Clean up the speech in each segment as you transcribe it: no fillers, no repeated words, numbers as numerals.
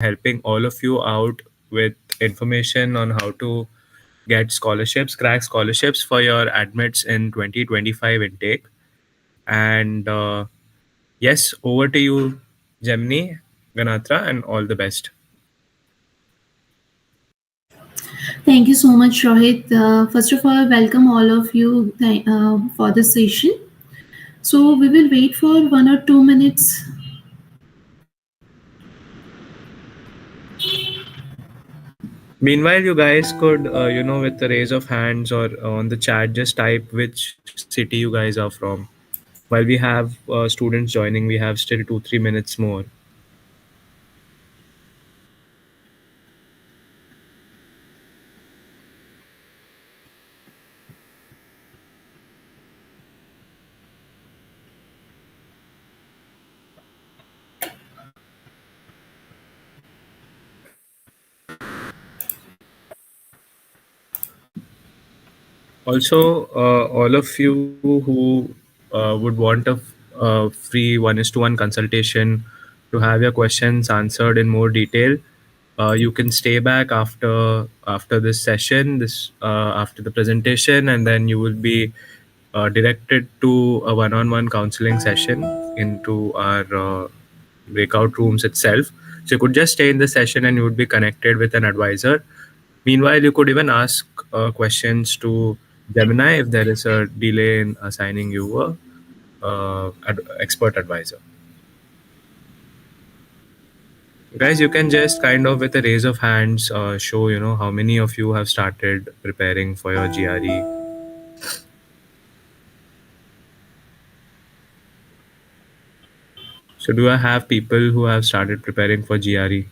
helping all of you out with information on how to get scholarships, crack scholarships for your admits in 2025 intake. And yes, over to you, Gemini, Ganatra, and all the best. Thank you so much, Rohit. First of all, welcome all of you for this session. So we will wait for 1 or 2 minutes. Meanwhile, you guys could, with the raise of hands or on the chat, just type which city you guys are from. While we have students joining, we have still 2-3 minutes more. Also, all of you who would want a free 1:1 consultation to have your questions answered in more detail, you can stay back after this session, this after the presentation, and then you will be directed to a one-on-one counseling session into our breakout rooms itself. So you could just stay in the session and you would be connected with an advisor. Meanwhile, you could even ask questions to Gemini if there is a delay in assigning you a expert advisor. Guys, you can just kind of with a raise of hands show how many of you have started preparing for your GRE. So do I have people who have started preparing for GRE?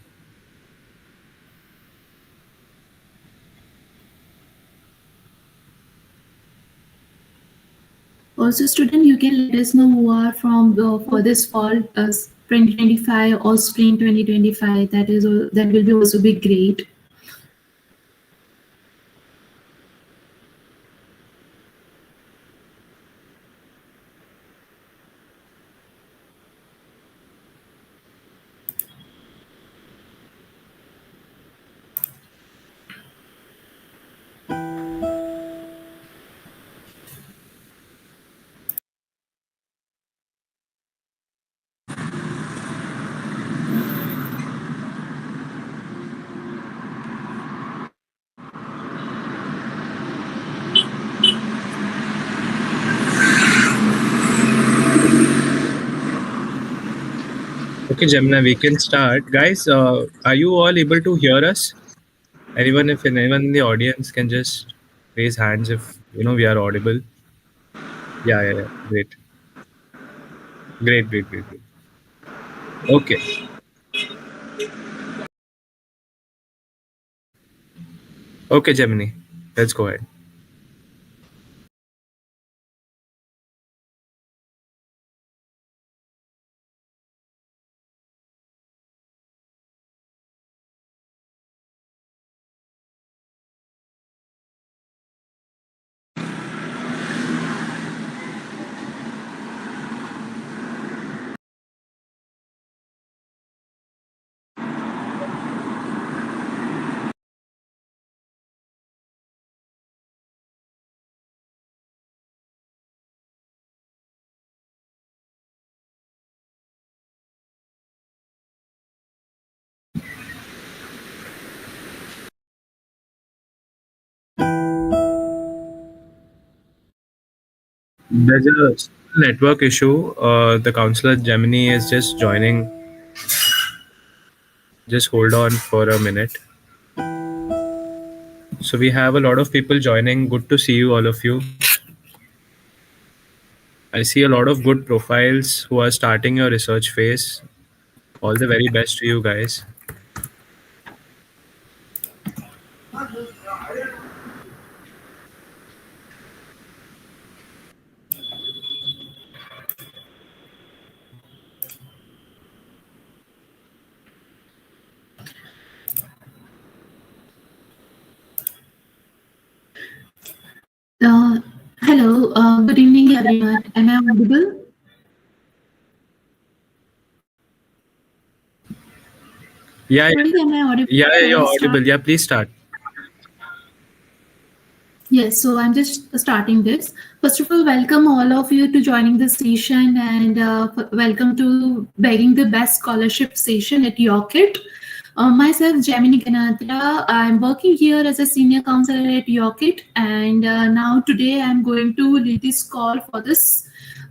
Also, student, you can let us know who are from for this fall 2025 or spring 2025. That will be also be great. Okay, Gemini, we can start. Guys, are you all able to hear us? Anyone in the audience can just raise hands if we are audible. Yeah, yeah, yeah. Great. Great, great, great, great. Okay. Okay, Gemini. Let's go ahead. There's a network issue. The counselor Gemini is just joining. Just hold on for a minute. So we have a lot of people joining. Good to see you, all of you. I see a lot of good profiles who are starting your research phase. All the very best to you guys. Uh, Hello, good evening, everyone. Am I audible? Yeah, Rohit, am I audible? yeah, yeah, Shall you're I start? audible. Yeah, please start. Yes, so I'm just starting this. First of all, welcome all of you to joining the session and welcome to Begging the Best Scholarship session at Yorkit. Myself, Jamini Ganatra. I'm working here as a senior counselor at Yorkit, and now today I'm going to lead this call for this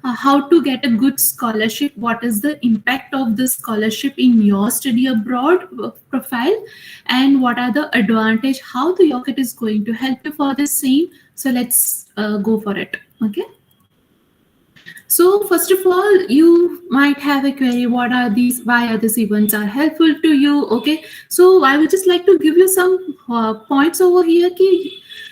how to get a good scholarship, what is the impact of the scholarship in your study abroad profile, and what are the advantage, how the Yorkit is going to help you for the same. So let's go for it. Okay. So first of all, you might have a query, what are these, why are these events are helpful to you? Okay, so I would just like to give you some points over here.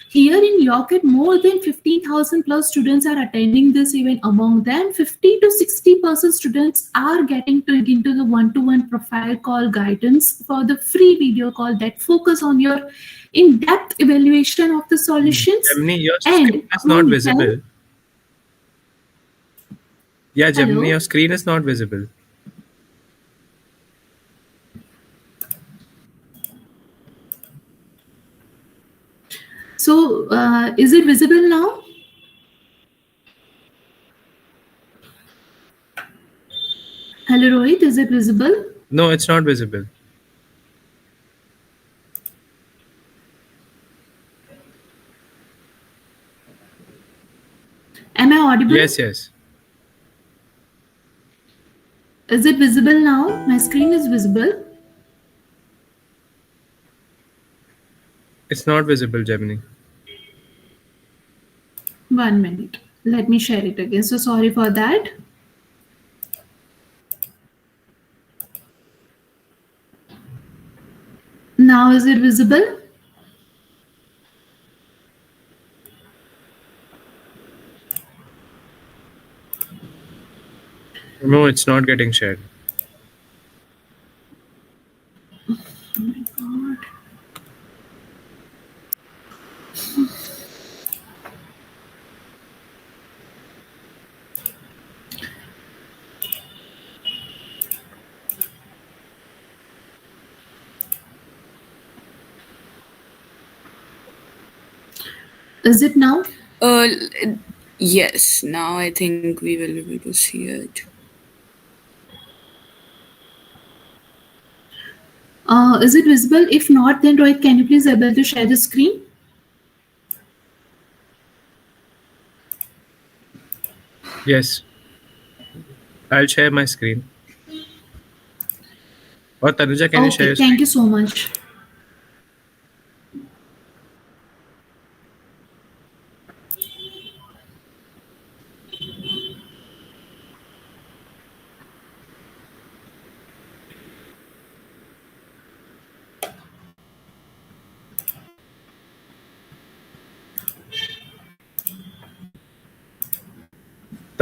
Here in Yorkit, more than 15,000 plus students are attending this event. Among them, 50 to 60% students are getting to into the one-to-one profile call guidance for the free video call that focus on your in-depth evaluation of the solutions. Gemini, your screen And is not among them, visible. Yeah, Gemini, your hello. screen is not visible. So, is it visible now? Hello, Rohit. Is it visible? No, it's not visible. Am I audible? Yes, yes. Is it visible now? My screen is visible. It's not visible, Gemini. 1 minute. Let me share it again. So sorry for that. Now is it visible? No, it's not getting shared. God. Is it now? Uh, yes, now I think we will be able to see it. Is it visible? If not, then Rohit, can you please able to share the screen? Yes, I'll share my screen. Or Tanuja, can you share Okay. your Thank screen? you so much.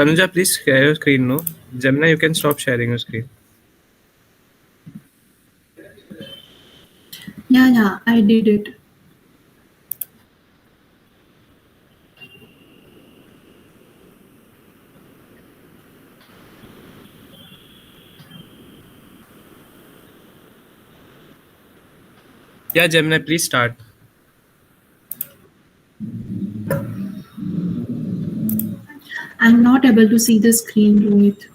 Tanuja, please share your screen, no? Gemini, you can stop sharing your screen. Yeah, yeah. I did it. Yeah, Gemini, please start. I'm not able to see the screen, Rohit.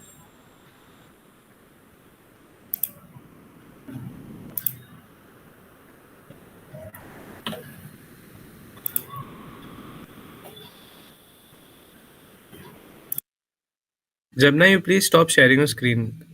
Gemini, you please stop sharing your screen.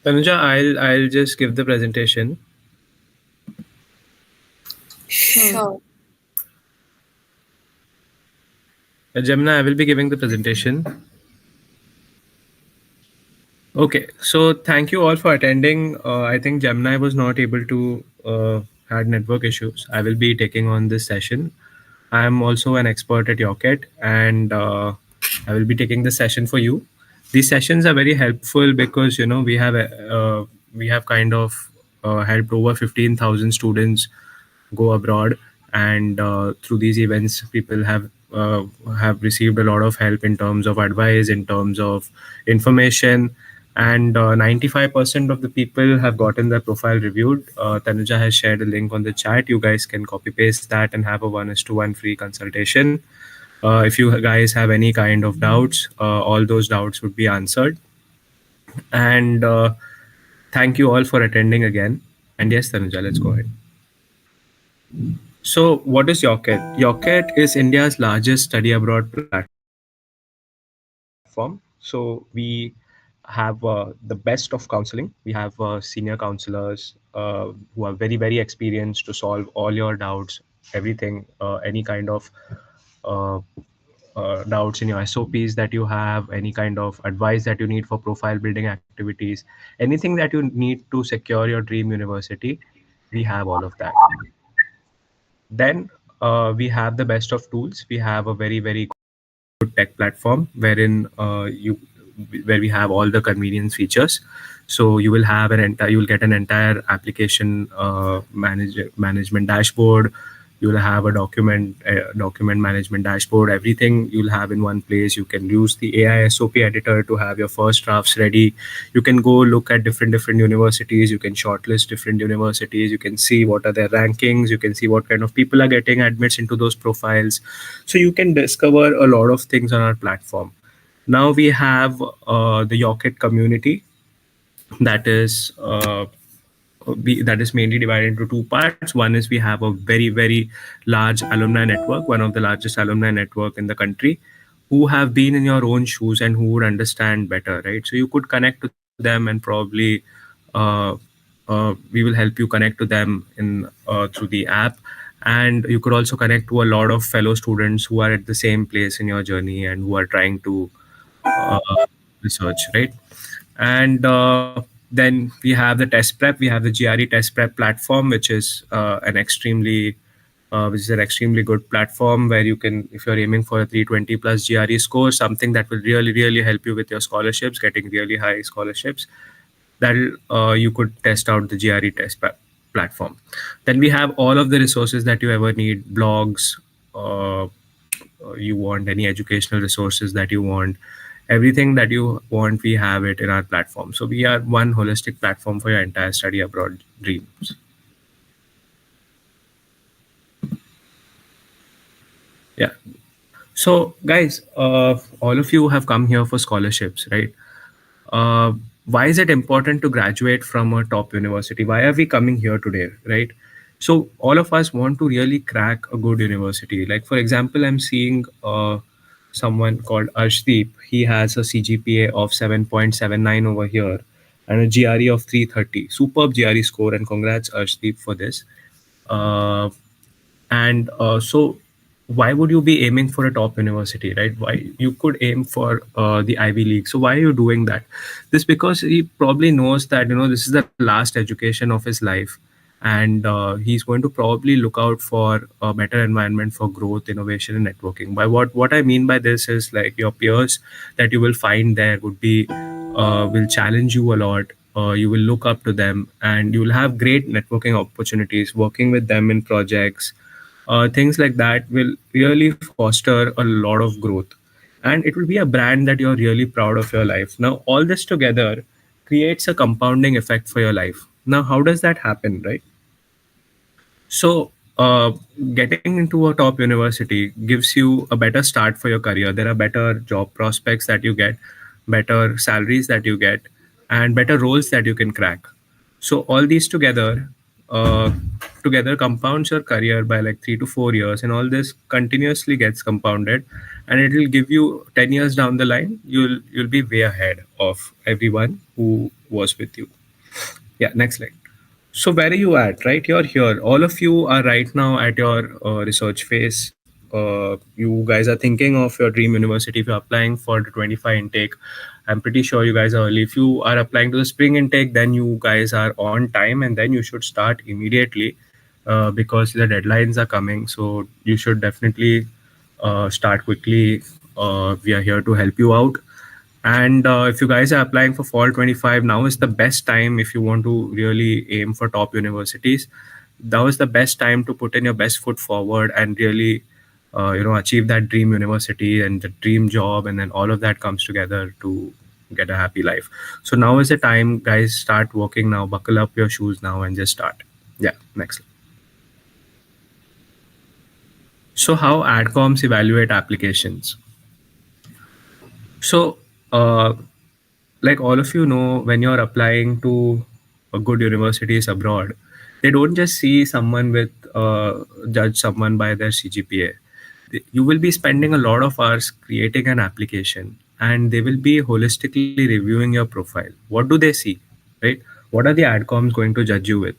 Tanuja, I'll just give the presentation. Sure. Sure. Gemini, I will be giving the presentation. Okay, so thank you all for attending. I think Gemini was not able to had network issues. I will be taking on this session. I am also an expert at Yocket, and I will be taking this session for you. These sessions are very helpful because we have kind of helped over 15,000 students go abroad, and through these events, people have received a lot of help in terms of advice, in terms of information, and 95% of the people have gotten their profile reviewed. Tanuja has shared a link on the chat. You guys can copy paste that and have a 1:1 free consultation. If you guys have any kind of doubts, all those doubts would be answered. And thank you all for attending again. And yes, Tanuja, let's go ahead. So, what is Yocket? Yocket is India's largest study abroad platform. So, we have the best of counseling. We have senior counselors who are very, very experienced to solve all your doubts, everything, any kind of uh, doubts in your SOPs that you have, any kind of advice that you need for profile building activities, anything that you need to secure your dream university, we have all of that. Then we have the best of tools. We have a very, very good tech platform where we have all the convenience features. So you will get an entire application management dashboard. You will have a document management dashboard. Everything you'll have in one place. You can use the AI SOP editor to have your first drafts ready. You can go look at different universities. You can shortlist different universities. You can see what are their rankings. You can see what kind of people are getting admits into those profiles. So you can discover a lot of things on our platform. Now we have the Yocket community that is that is mainly divided into two parts. One is we have a very, very large alumni network, one of the largest alumni network in the country, who have been in your own shoes and who would understand better, right? So you could connect to them and probably uh, we will help you connect to them in through the app. And you could also connect to a lot of fellow students who are at the same place in your journey and who are trying to uh, research, right? And then we have the test prep. We have the GRE test prep platform, which is an extremely good platform where you can, if you're aiming for a 320 plus GRE score, something that will really, really help you with your scholarships, getting really high scholarships, that you could test out the GRE platform. Then we have all of the resources that you ever need, blogs, uh, you want any educational resources that you want, everything that you want, we have it in our platform. So we are one holistic platform for your entire study abroad dreams. Yeah. So guys, all of you have come here for scholarships, right? uh, why is it important to graduate from a top university? Why are we coming here today, right? So all of us want to really crack a good university. Like for example, I'm seeing someone called Arshdeep. He has a CGPA of 7.79 over here and a GRE of 330. Superb GRE score, and congrats Arshdeep for this. Uh, and so why would you be aiming for a top university, right? Why you could aim for the Ivy League? So why are you doing that? This because he probably knows that this is the last education of his life, and he's going to probably look out for a better environment for growth, innovation, and networking. By what I mean by this is, like, your peers that you will find there would be will challenge you a lot. You will look up to them, and you will have great networking opportunities working with them in projects. Things like that will really foster a lot of growth, and it will be a brand that you're really proud of your life. Now all this together creates a compounding effect for your life. Now how does that happen, right? So, getting into a top university gives you a better start for your career. There are better job prospects that you get, better salaries that you get, and better roles that you can crack. So, all these uh, together compounds your career by like 3 to 4 years, and all this continuously gets compounded, and it will give you 10 years down the line. You'll be way ahead of everyone who was with you. Yeah, next slide. So where are you at? Right, you're here. All of you are right now at your research phase. You guys are thinking of your dream university. If you're applying for the 25 intake, I'm pretty sure you guys are early. If you are applying to the spring intake, then you guys are on time, and then you should start immediately because the deadlines are coming. So you should definitely start quickly. We are here to help you out. And if you guys are applying for fall 25, now is the best time if you want to really aim for top universities. Now is the best time to put in your best foot forward and really, achieve that dream university and the dream job, and then all of that comes together to get a happy life. So now is the time, guys. Start working now. Buckle up your shoes now and just start. Yeah, next. So how adcoms evaluate applications? So, like all of you know, when you're applying to a good universities abroad, they don't just see someone with judge someone by their CGPA. You will be spending a lot of hours creating an application, and they will be holistically reviewing your profile. What do they see, right? What are the adcoms going to judge you with?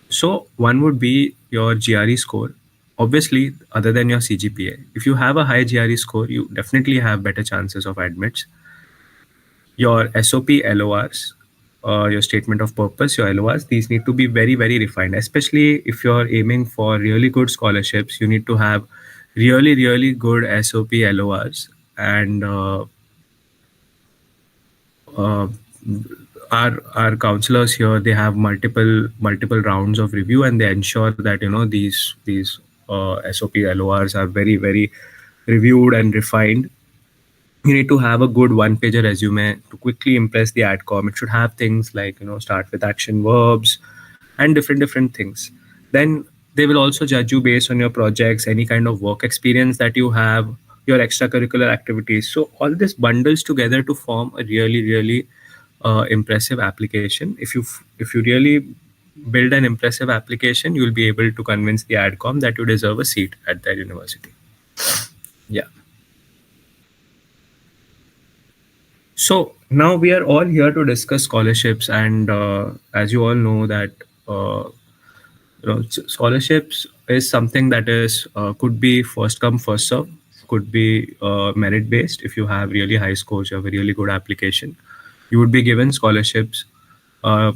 So one would be your GRE score. Obviously, other than your CGPA, if you have a high GRE score, you definitely have better chances of admits. Your SOP LORs, your statement of purpose, your LORs, these need to be very, very refined. Especially if you're aiming for really good scholarships, you need to have really, really good SOP LORs. And uh, our counselors here, they have multiple rounds of review, and they ensure that these SOP LORs are very, very reviewed and refined. You need to have a good one pager resume to quickly impress the adcom. It should have things like start with action verbs and different things. Then they will also judge you based on your projects, any kind of work experience that you have, your extracurricular activities. So all this bundles together to form a really, really impressive application. If you really build an impressive application, you'll be able to convince the adcom that you deserve a seat at their university. Yeah. So now we are all here to discuss scholarships, and as you all know that uh, scholarships is something that is could be first come first serve, could be merit based. If you have really high scores, you have a really good application, you would be given scholarships. Uh,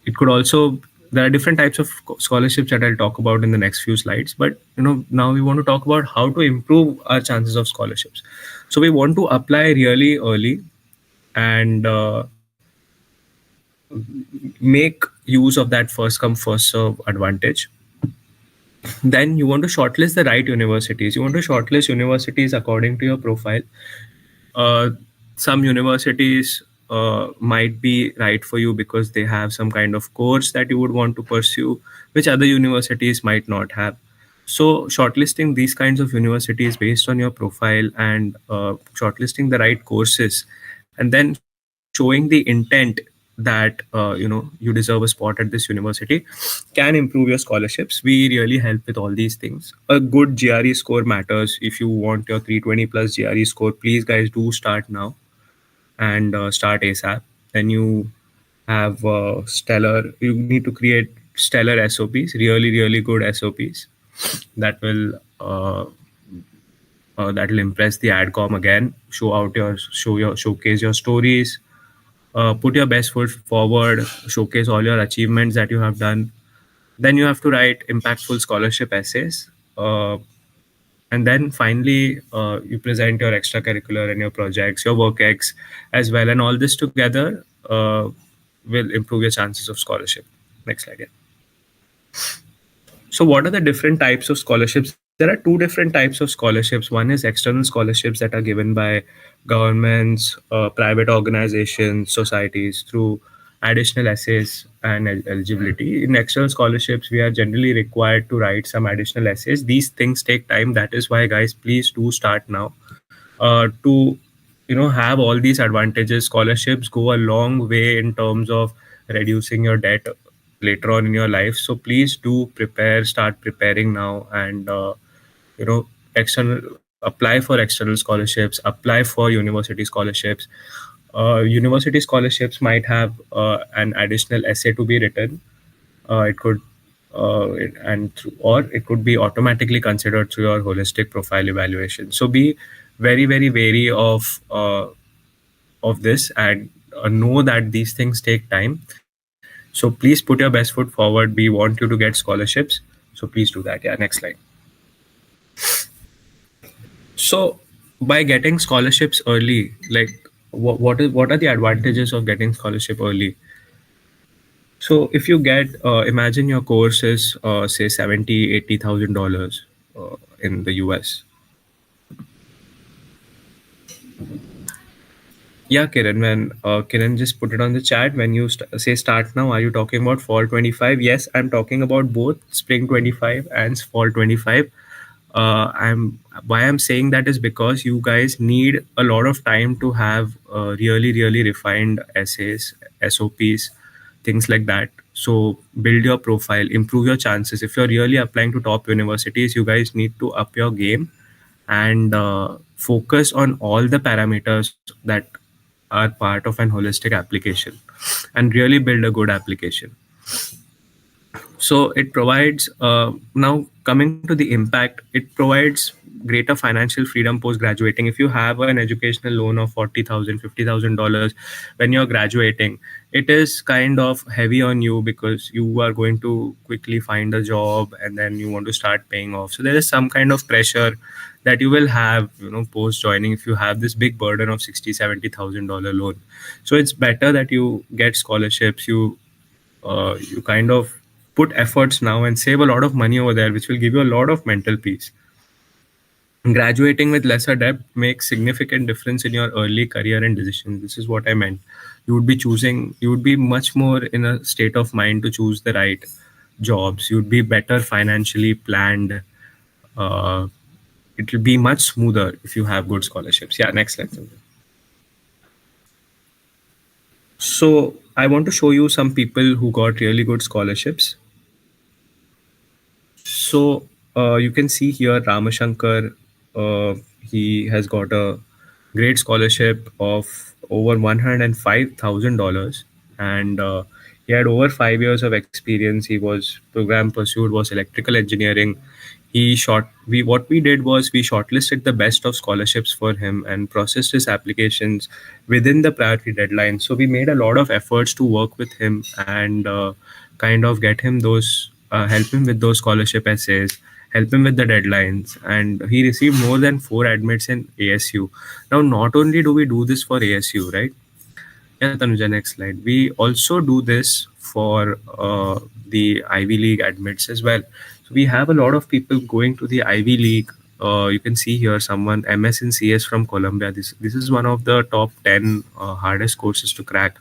it could also, there are different types of scholarships that I'll talk about in the next few slides. But now we want to talk about how to improve our chances of scholarships. So we want to apply really early and make use of that first come first serve advantage. Then you want to shortlist the right universities. You want to shortlist universities according to your profile. uh, some universities might be right for you because they have some kind of course that you would want to pursue, which other universities might not have. So shortlisting these kinds of universities based on your profile, and shortlisting the right courses, and then showing the intent that you deserve a spot at this university, can improve your scholarships. We really help with all these things. A good GRE score matters. If you want your 320 plus GRE score, please guys do start now, and start ASAP. Then you have stellar. You need to create stellar SOPs, really, really good SOPs that will impress the adcom again. Showcase your stories, put your best foot forward, showcase all your achievements that you have done. Then you have to write impactful scholarship essays. And then finally, you present your extracurricular and your projects, your work ex as well. And all this together will improve your chances of scholarship. Next slide. Yeah. So, what are the different types of scholarships? There are two different types of scholarships. One is external scholarships that are given by governments, private organizations, societies through additional essays and eligibility. In external scholarships, we are generally required to write some additional essays. These things take time. That is why, guys, please do start now. To have all these advantages, scholarships go a long way in terms of reducing your debt later on in your life. So please do start preparing now, and external apply for external scholarships, apply for university scholarships. University scholarships might have an additional essay to be written. It could or it could be automatically considered through your holistic profile evaluation. So be very very wary of this, and know that these things take time. So please put your best foot forward. We want you to get scholarships, so please do that. Yeah, next slide. So by getting scholarships early, like what are the advantages of getting scholarship early? So if you get, imagine your course is say 70, $80,000 in the US. Yeah, Kiran, when Kiran just put it on the chat, when you say start now, are you talking about fall 25? Yes, I'm talking about both spring 25 and fall 25. I'm Why I'm saying that is because you guys need a lot of time to have really really refined essays, SOPs, things like that. So build your profile, improve your chances. If you're really applying to top universities, you guys need to up your game and focus on all the parameters that are part of an holistic application, and really build a good application. So it provides, now coming to the impact, it provides greater financial freedom post graduating. If you have an educational loan of 40,000, $50,000 when you're graduating, it is kind of heavy on you because you are going to quickly find a job and then you want to start paying off. So there is some kind of pressure that you will have, post joining, if you have this big burden of 60, $70,000 loan. So it's better that you get scholarships. You kind of put efforts now and save a lot of money over there, which will give you a lot of mental peace. Graduating with lesser debt makes significant difference in your early career and decisions. This is what I meant. You would be much more in a state of mind to choose the right jobs. You'd be better financially planned. Uh, it will be much smoother if you have good scholarships. Yeah, next slide. So I want to show you some people who got really good scholarships. So you can see here Ramashankar. He has got a great scholarship of over $105,000, and he had over 5 years of experience. He was program pursued was electrical engineering. He short we What we did was we shortlisted the best of scholarships for him and processed his applications within the priority deadline. So we made a lot of efforts to work with him and kind of get him those, help him with those scholarship essays, help him with the deadlines, and he received more than four admits in ASU. Now, not only do we do this for ASU, right? Yeah, Tanuja, next slide. We also do this for the Ivy League admits as well. So we have a lot of people going to the Ivy League. You can see here someone MS in CS from Columbia. This is one of the top 10 hardest courses to crack.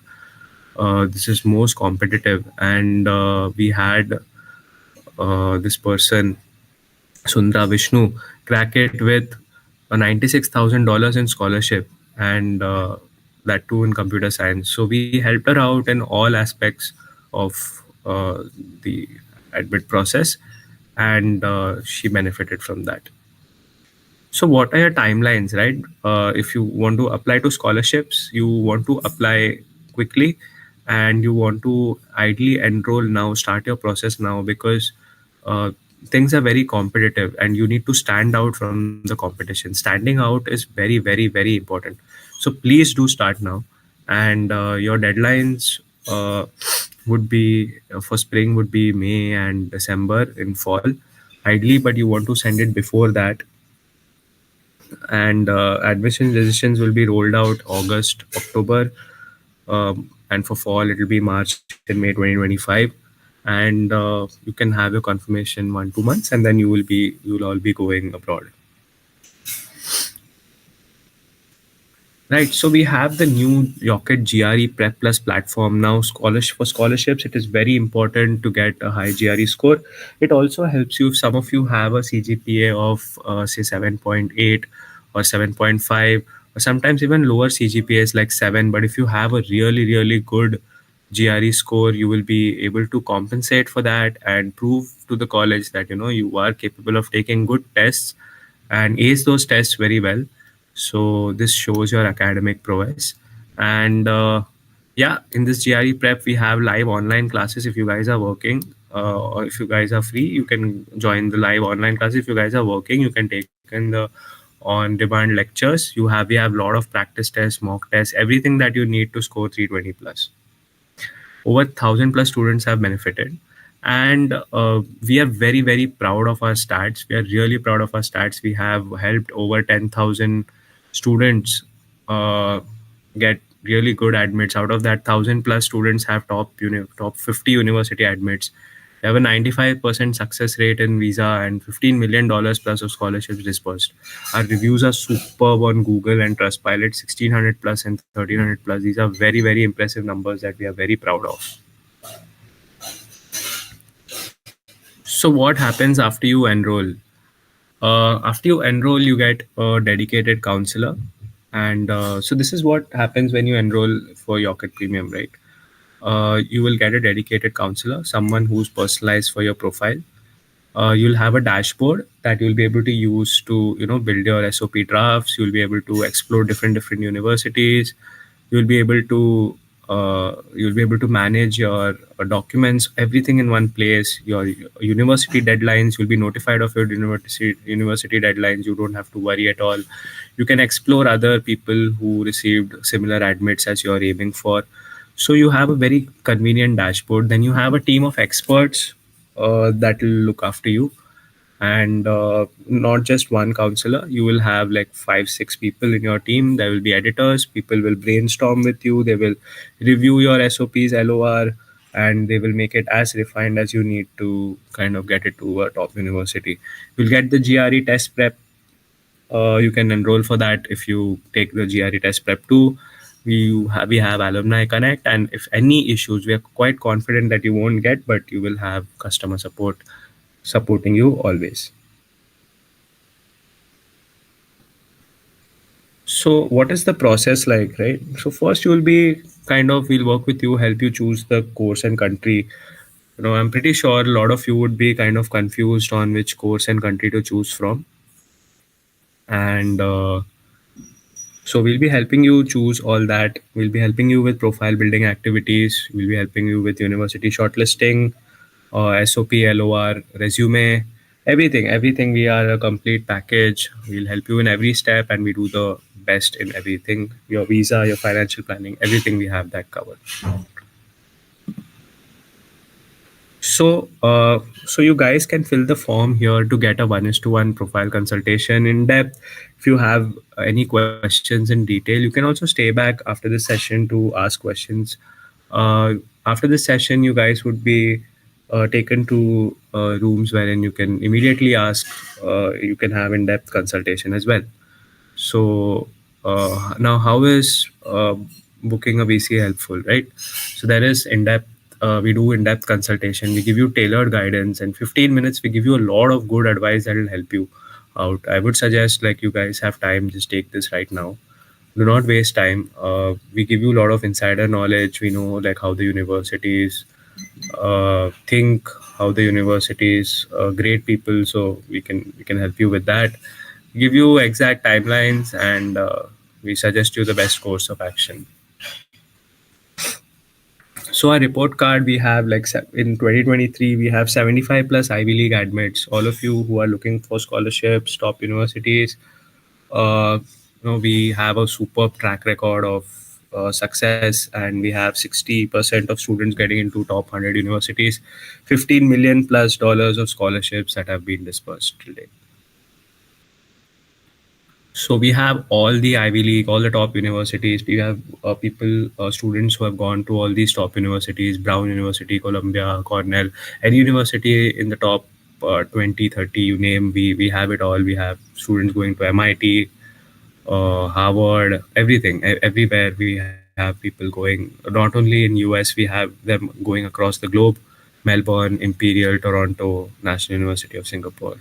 This is most competitive, and we had this person Sundra Vishnu crack it with a $96,000 in scholarship, and that too in computer science. So we helped her out in all aspects of the admit process, and she benefited from that. So, what are your timelines, right? If you want to apply to scholarships, you want to apply quickly, and you want to ideally enroll now, start your process now, because uh, things are very competitive and you need to stand out from the competition. Standing out is very, very, very important. So, please do start now. And your deadlines would be for spring would be May and December in fall, ideally, but you want to send it before that. And admission decisions will be rolled out August, October, and for fall it will be March and May 2025. And you can have your confirmation 1 2 months, and then you will all be going abroad. Right. So we have the new Rocket GRE Prep Plus platform now. For scholarships, it is very important to get a high GRE score. It also helps you if some of you have a CGPA of say 7.8 or 7.5, or sometimes even lower CGPAs like 7. But if you have a really really good GRE score, you will be able to compensate for that and prove to the college that you are capable of taking good tests and ace those tests very well. So this shows your academic prowess. And yeah, in this GRE prep, we have live online classes. If you guys are working, or if you guys are free, you can join the live online classes. If you guys are working, you can take in the on demand lectures. We have a lot of practice tests, mock tests, everything that you need to score 320 plus. Over 1,000 plus students have benefited, and we are very very proud of our stats. We are really proud of our stats. We have helped over 10,000 students get really good admits. Out of that, 1,000 plus students have top 50 university admits. We have a 95% success rate in visa and $15 million plus of scholarships dispersed. Our reviews are superb on Google and Trustpilot, 1,600 plus and 1,300 plus. These are very, very impressive numbers that we are very proud of. So, what happens after you enroll? After you enroll, you get a dedicated counselor. And so, this is what happens when you enroll for Yocket Premium, right? You will get a dedicated counselor, someone who's personalized for your profile. You'll have a dashboard that you'll be able to use to build your SOP drafts. You'll be able to explore different universities. You'll be able to manage your documents, everything in one place. Your university deadlines, you'll be notified of your university deadlines. You don't have to worry at all. You can explore other people who received similar admits as you're aiming for. So you have a very convenient dashboard. Then you have a team of experts that will look after you, and not just one counselor. You will have like 5 6 people in your team. There will be editors. People will brainstorm with you. They will review your SOPs, LOR, and they will make it as refined as you need to kind of get it to a top university. You'll get the GRE test prep. You can enroll for that if you take the GRE test prep too. We have Alumni Connect, and if any issues, we are quite confident that you won't get, but you will have customer support supporting you always. So, what is the process like, right? So, first, you will be we'll work with you, help you choose the course and country. I'm pretty sure a lot of you would be kind of confused on which course and country to choose from. And so, we'll be helping you choose all that. We'll be helping you with profile building activities. We'll be helping you with university shortlisting, SOP, LOR, resume, everything. We are a complete package. We'll help you in every step, and we do the best in everything. Your visa, your financial planning, everything, we have that covered. So you guys can fill the form here to get a 1:1 profile consultation in depth. If you have any questions in detail, you can also stay back after the session to ask questions. After this session, you guys would be taken to rooms wherein you can immediately ask. You can have in-depth consultation as well. So now, how is booking a VC helpful, right? So there is in-depth. We do in-depth consultation. We give you tailored guidance, and 15 minutes we give you a lot of good advice that will help you out. I would suggest, like, you guys have time, just take this right now. Do not waste time. We give you a lot of insider knowledge. We know like how the universities think, how the universities grade people, so we can help you with that. Give you exact timelines, and we suggest you the best course of action. So our report card, we have like in 2023 we have 75 plus Ivy League admits. All of you who are looking for scholarships, top universities, uh, we have a superb track record of success, and we have 60% of students getting into top 100 universities, 15 million plus dollars of scholarships that have been dispersed till date. So we have all the Ivy League, all the top universities. We have students who have gone to all these top universities: Brown University, Columbia, Cornell, any university in the top 20, 30, you name. We have it all. We have students going to MIT, Harvard, everything, everywhere. We have people going. Not only in US, we have them going across the globe: Melbourne, Imperial, Toronto, National University of Singapore.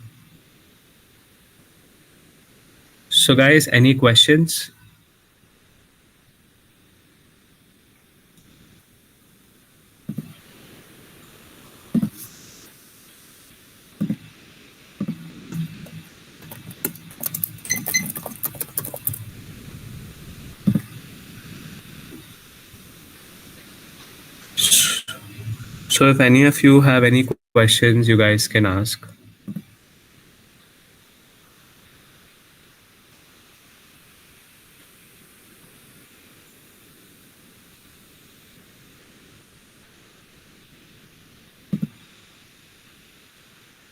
So, guys, any questions? So if any of you have any questions, you guys can ask.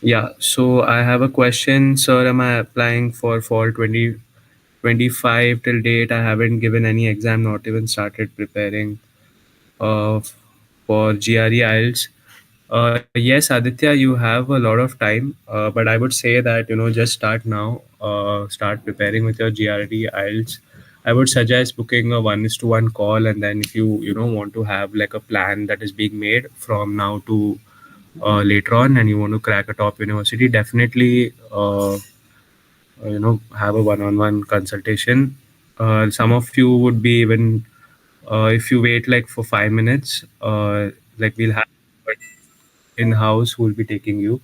Yeah, so I have a question, sir. Am I applying for fall 2025 till date? I haven't given any exam, not even started preparing uh, for GRE IELTS. Yes, Aditya, you have a lot of time, but I would say that just start now. Start preparing with your GRE IELTS. I would suggest booking a 1:1 call, and then if you want to have like a plan that is being made from now to later on, and you want to crack a top university, definitely have a one-on-one consultation. Some of you would be even if you wait like for 5 minutes, like we'll have in house who will be taking you.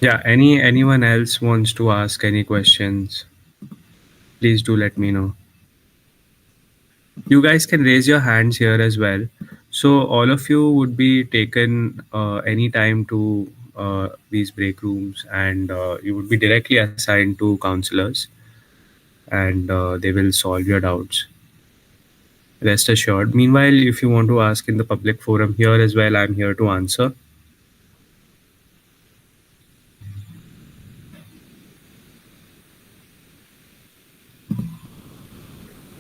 Yeah, anyone else wants to ask any questions, please do let me know. You guys can raise your hands here as well. So all of you would be taken any time to these break rooms, and you would be directly assigned to counselors, and they will solve your doubts. Rest assured. Meanwhile, if you want to ask in the public forum here as well, I'm here to answer.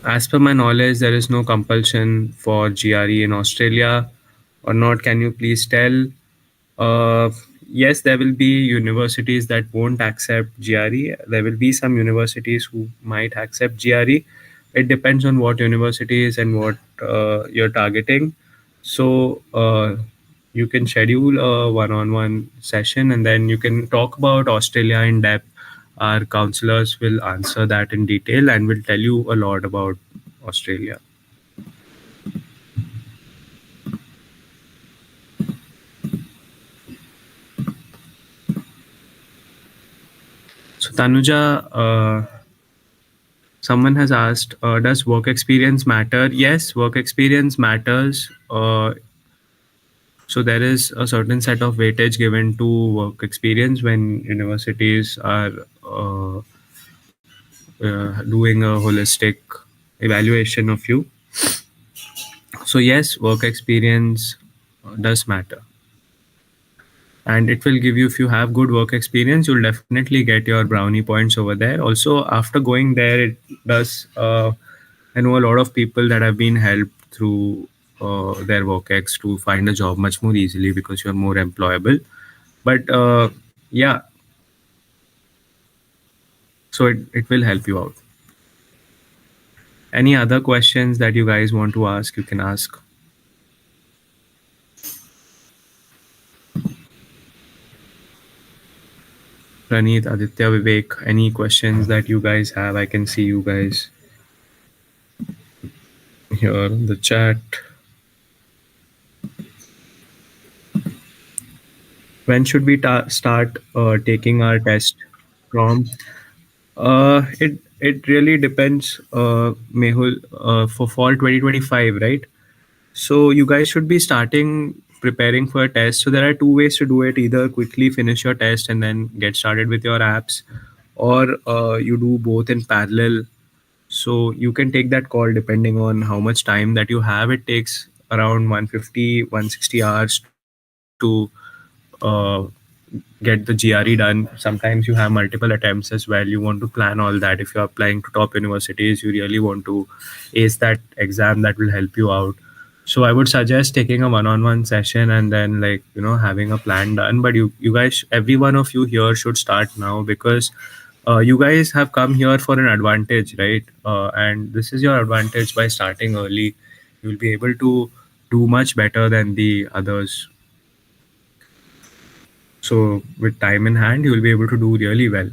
As per my knowledge, there is no compulsion for GRE in Australia or not. Can you please tell? Uh, yes, there will be universities that won't accept GRE. There will be some universities who might accept GRE. It depends on what universities and what you're targeting. So you can schedule a one-on-one session, and then you can talk about Australia in depth. Our counselors will answer that in detail and will tell you a lot about Australia. So Tanuja, someone has asked, does work experience matter? Yes, work experience matters. So there is a certain set of weightage given to work experience when universities are doing a holistic evaluation of you. So yes, work experience does matter, and it will give you, if you have good work experience, you'll definitely get your brownie points over there. Also, after going there, it does. I know a lot of people that have been helped through their work to find a job much more easily because you're more employable. But yeah, so it will help you out. Any other questions that you guys want to ask, you can ask. Praneeth, Aditya, Vivek, any questions that you guys have? I can see you guys here in the chat. When should we start taking our test from? It really depends, Mehul, for fall 2025, right? So you guys should be starting preparing for a test. So there are two ways to do it: either quickly finish your test and then get started with your apps, or you do both in parallel. So you can take that call depending on how much time that you have. It takes around 150, 160 hours to uh, get the GRE done. Sometimes you have multiple attempts as well. You want to plan all that. If you're applying to top universities, you really want to ace that exam. That will help you out. So I would suggest taking a one-on-one session and then, like, having a plan done. But you guys, every one of you here should start now, because you guys have come here for an advantage, right? And this is your advantage. By starting early, you'll be able to do much better than the others. So with time in hand, you will be able to do really well.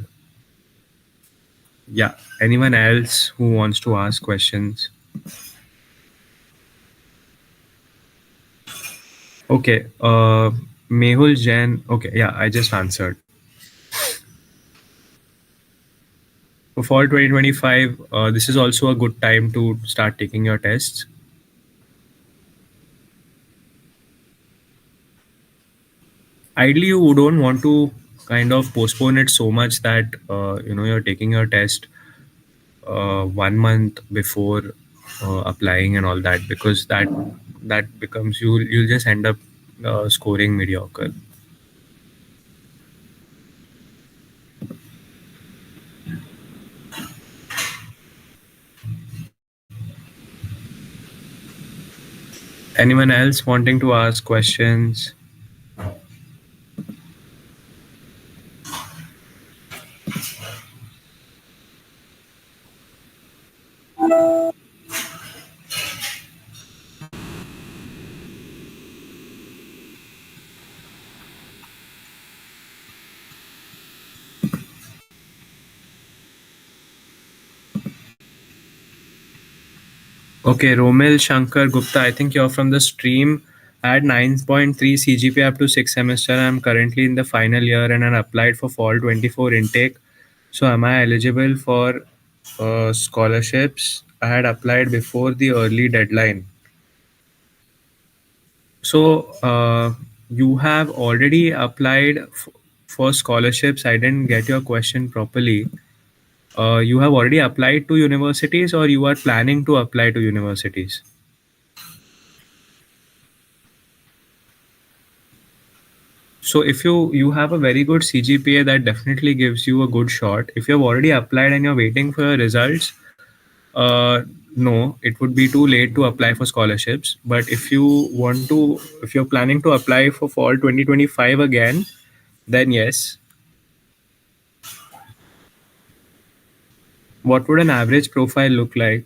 Yeah. Anyone else who wants to ask questions? Okay. Mehul Jain. Okay, yeah, I just answered. For fall 2025, this is also a good time to start taking your tests. Ideally, you don't want to kind of postpone it so much that you're taking your test 1 month before applying and all that, because that becomes you'll just end up scoring mediocre. Anyone else wanting to ask questions? Okay, Romil Shankar Gupta, I think you're from the stream. I had 9.3 CGPA up to 6 semester. I'm currently in the final year and I applied for fall 24 intake. So am I eligible for scholarships? I had applied before the early deadline. So you have already applied for scholarships. I didn't get your question properly. You have already applied to universities, or you are planning to apply to universities? So if you have a very good CGPA, that definitely gives you a good shot. If you have already applied and you're waiting for your results, no, it would be too late to apply for scholarships. But if you're planning to apply for fall 2025 again, then yes. What would an average profile look like?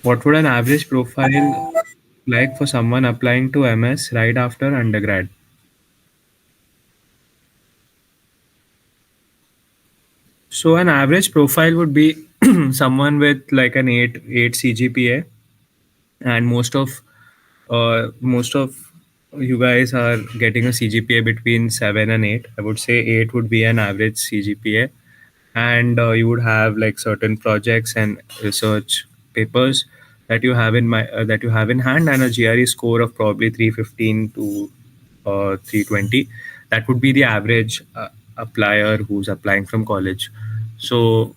What would an average profile like for someone applying to MS right after undergrad? So an average profile would be someone with like an 8 CGPA, and most of you guys are getting a CGPA between 7 and 8. I would say 8 would be an average CGPA, and you would have like certain projects and research papers that you have in hand, and a GRE score of probably 315 to 320. That would be the average applier who's applying from college. So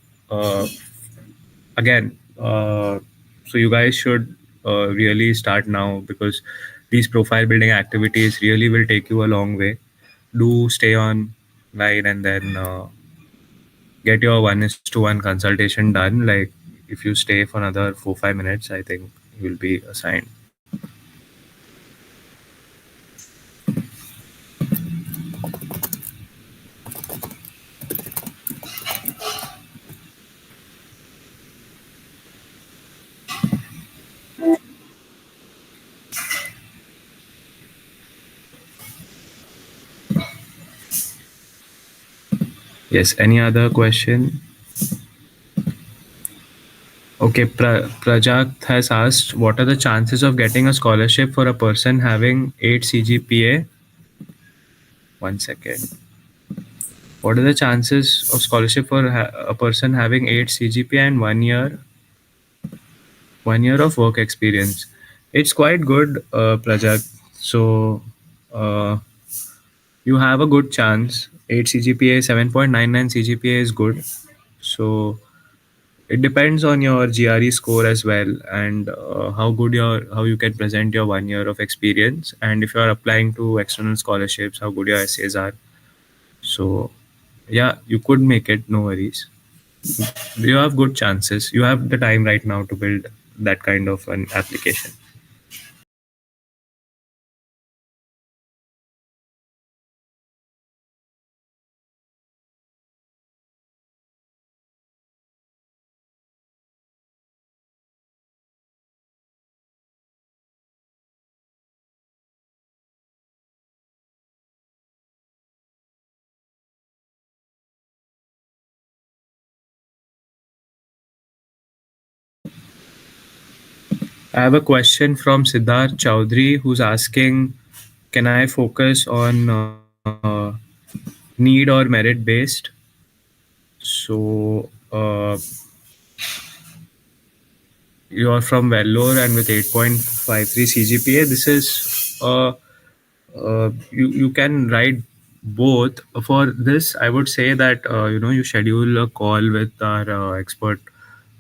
again, so you guys should really start now, because these profile building activities really will take you a long way. Do stay on line, and then get your 1:1 consultation done. Like, if you stay for another 4-5 minutes, I think you'll be assigned. Yes, any other question? Okay, Prajakth has asked, what are the chances of getting a scholarship for a person having 8 CGPA? One second. What are the chances of scholarship for a person having 8 CGPA and 1 year of work experience? It's quite good, Prajakth. So uh, you have a good chance. 8 CGPA, 7.99 CGPA is good. So it depends on your GRE score as well, and how you can present your 1 year of experience, and if you are applying to external scholarships, how good your essays are. So yeah, you could make it. No worries. You have good chances. You have the time right now to build that kind of an application. I have a question from Siddharth Chowdhury who's asking, can I focus on need or merit based? So you're from Vellore and with 8.53 CGPA. This is you can write both. For this, I would say that you schedule a call with our expert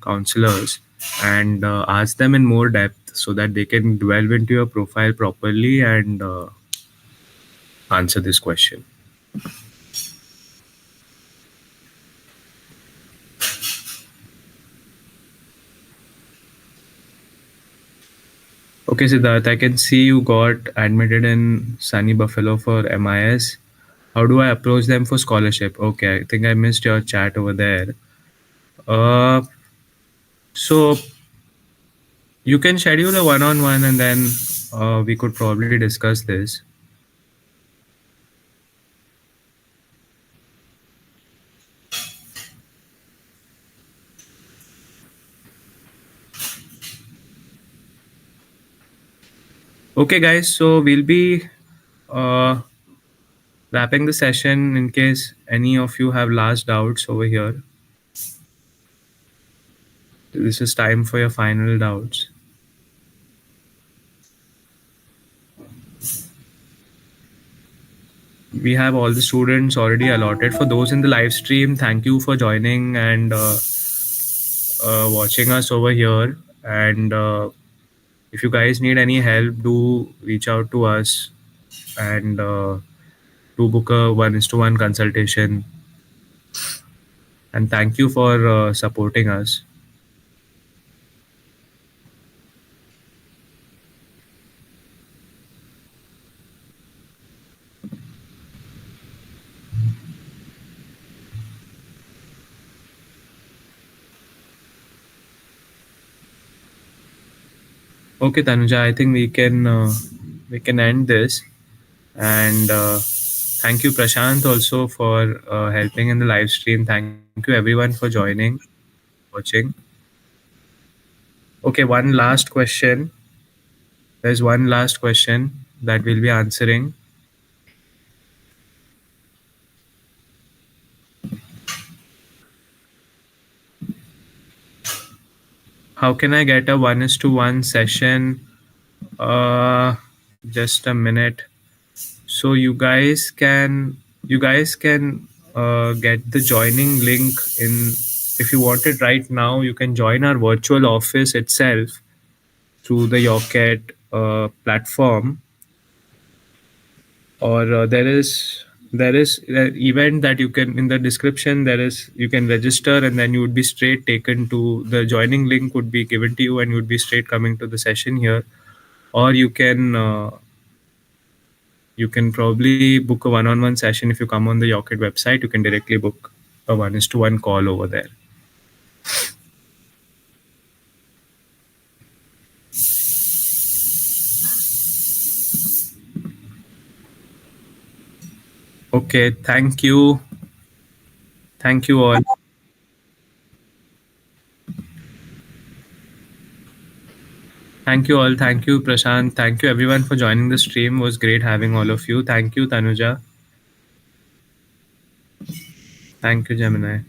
counselors and ask them in more depth so that they can delve into your profile properly and answer this question. Okay, Siddharth, I can see you got admitted in Sunny Buffalo for MIS. How do I approach them for scholarship? Okay, I think I missed your chat over there. Uh, so you can schedule a one-on-one, and then we could probably discuss this. Okay, guys. So we'll be uh, wrapping the session in case any of you have last doubts over here. This is time for your final doubts. We have all the students already allotted. For those in the live stream, thank you for joining and watching us over here. And if you guys need any help, do reach out to us and do book a 1:1 consultation. And thank you for supporting us. Okay, Tanuja, I think we can end this. And thank you, Prashant, also for helping in the live stream. Thank you, everyone, for joining, watching. Okay, one last question. There's one last question that we'll be answering. How can I get a 1:1 session? Uh, just a minute. So you guys can get the joining link in. If you want it right now, you can join our virtual office itself through the Yocket platform, or there is an event that you can, in the description there is, you can register and then you would be straight taken to the joining link would be given to you and you would be straight coming to the session here. Or you can probably book a one-on-one session. If you come on the Yocket website, you can directly book a 1:1 call over there. Okay, thank you all. Thank you all. Thank you, Prashant. Thank you, everyone, for joining the stream. It was great having all of you. Thank you, Tanuja. Thank you, Gemini.